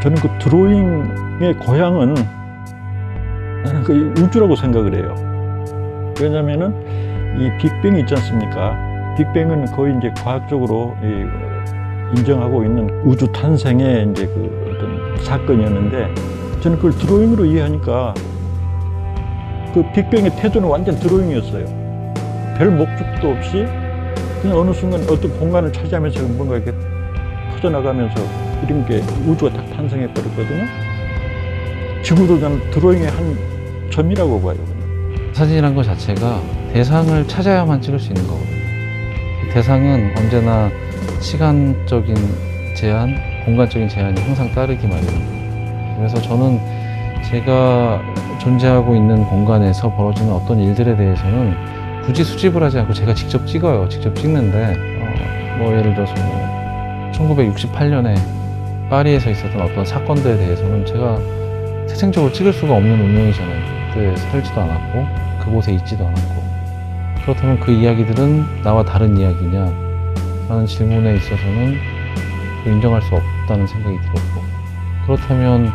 저는 그 드로잉의 고향은 나는 그 우주라고 생각을 해요. 왜냐면은 이 빅뱅이 있지 않습니까? 빅뱅은 거의 이제 과학적으로 인정하고 있는 우주 탄생의 이제 그 어떤 사건이었는데, 저는 그걸 드로잉으로 이해하니까 그 빅뱅의 태조는 완전 드로잉이었어요. 별 목적도 없이 그냥 어느 순간 어떤 공간을 차지하면서 뭔가 이렇게 퍼져나가면서 이런 게 우주가 딱 탄생해 버렸거든요. 지구도 저는 드로잉의 한 점이라고 봐요. 사진이란 것 자체가 대상을 찾아야만 찍을 수 있는 거거든요. 대상은 언제나 시간적인 제한, 공간적인 제한이 항상 따르기 마련입니다. 그래서 저는 제가 존재하고 있는 공간에서 벌어지는 어떤 일들에 대해서는 굳이 수집을 하지 않고 제가 직접 찍어요. 직접 찍는데 뭐 예를 들어서 1968년에 파리에서 있었던 어떤 사건들에 대해서는 제가 태생적으로 찍을 수가 없는 운명이잖아요. 그때 살지도 않았고 그곳에 있지도 않았고. 그렇다면 그 이야기들은 나와 다른 이야기냐 라는 질문에 있어서는 인정할 수 없다는 생각이 들었고, 그렇다면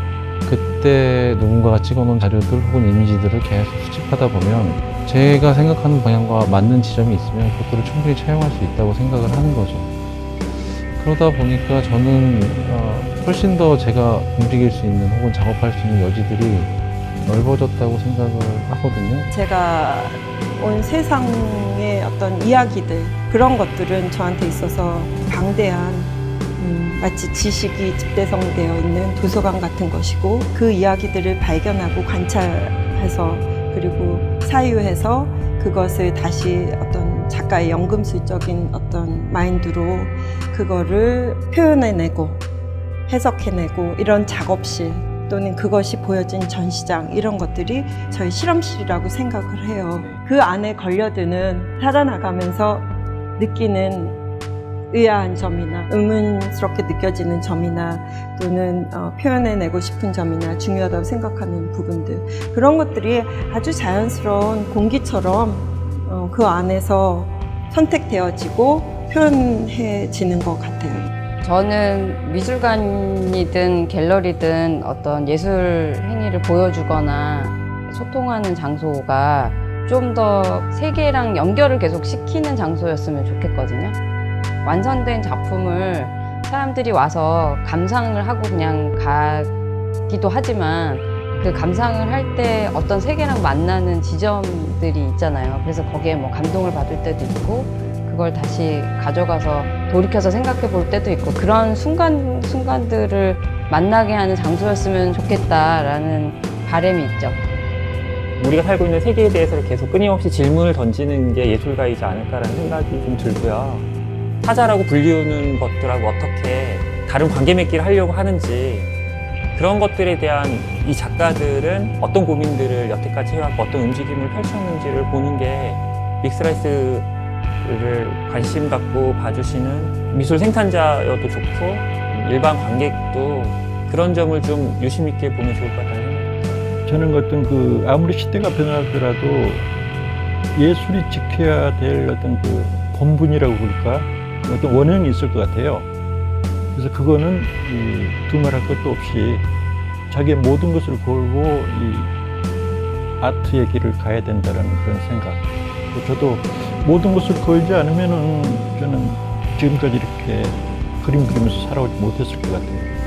그때 누군가가 찍어놓은 자료들 혹은 이미지들을 계속 수집하다 보면 제가 생각하는 방향과 맞는 지점이 있으면 그것들을 충분히 차용할 수 있다고 생각을 하는 거죠. 그러다 보니까 저는 훨씬 더 제가 움직일 수 있는 혹은 작업할 수 있는 여지들이 넓어졌다고 생각을 하거든요. 제가 온 세상의 어떤 이야기들, 그런 것들은 저한테 있어서 방대한 마치 지식이 집대성되어 있는 도서관 같은 것이고, 그 이야기들을 발견하고 관찰해서 그리고 사유해서 그것을 다시 어떤 작가의 연금술적인 어떤 마인드로 그거를 표현해내고 해석해내고, 이런 작업실 또는 그것이 보여진 전시장, 이런 것들이 저희 실험실이라고 생각을 해요. 그 안에 걸려드는 살아나가면서 느끼는 의아한 점이나 의문스럽게 느껴지는 점이나 또는 표현해내고 싶은 점이나 중요하다고 생각하는 부분들, 그런 것들이 아주 자연스러운 공기처럼 그 안에서 선택되어지고 표현해지는 것 같아요. 저는 미술관이든 갤러리든 어떤 예술 행위를 보여주거나 소통하는 장소가 좀 더 세계랑 연결을 계속 시키는 장소였으면 좋겠거든요. 완성된 작품을 사람들이 와서 감상을 하고 그냥 가기도 하지만, 그 감상을 할 때 어떤 세계랑 만나는 지점들이 있잖아요. 그래서 거기에 뭐 감동을 받을 때도 있고, 그걸 다시 가져가서 돌이켜서 생각해 볼 때도 있고, 그런 순간들을 만나게 하는 장소였으면 좋겠다라는 바람이 있죠. 우리가 살고 있는 세계에 대해서 계속 끊임없이 질문을 던지는 게 예술가이지 않을까라는 생각이 좀 들고요. 타자라고 불리우는 것들하고 어떻게 다른 관계 맺기를 하려고 하는지, 그런 것들에 대한 이 작가들은 어떤 고민들을 여태까지 해왔고 어떤 움직임을 펼쳤는지를 보는 게 믹스라이스를 관심 갖고 봐주시는 미술 생산자여도 좋고 일반 관객도 그런 점을 좀 유심 있게 보면 좋을 것 같다는 생각입니다. 저는 어떤 아무리 시대가 변하더라도 예술이 지켜야 될 어떤 그 본분이라고 그럴까? 어떤 원형이 있을 것 같아요. 그래서 그거는 두말할 것도 없이 자기의 모든 것을 걸고 이 아트의 길을 가야 된다는 그런 생각. 저도 모든 것을 걸지 않으면은 저는 지금까지 이렇게 그림 그리면서 살아오지 못했을 것 같아요.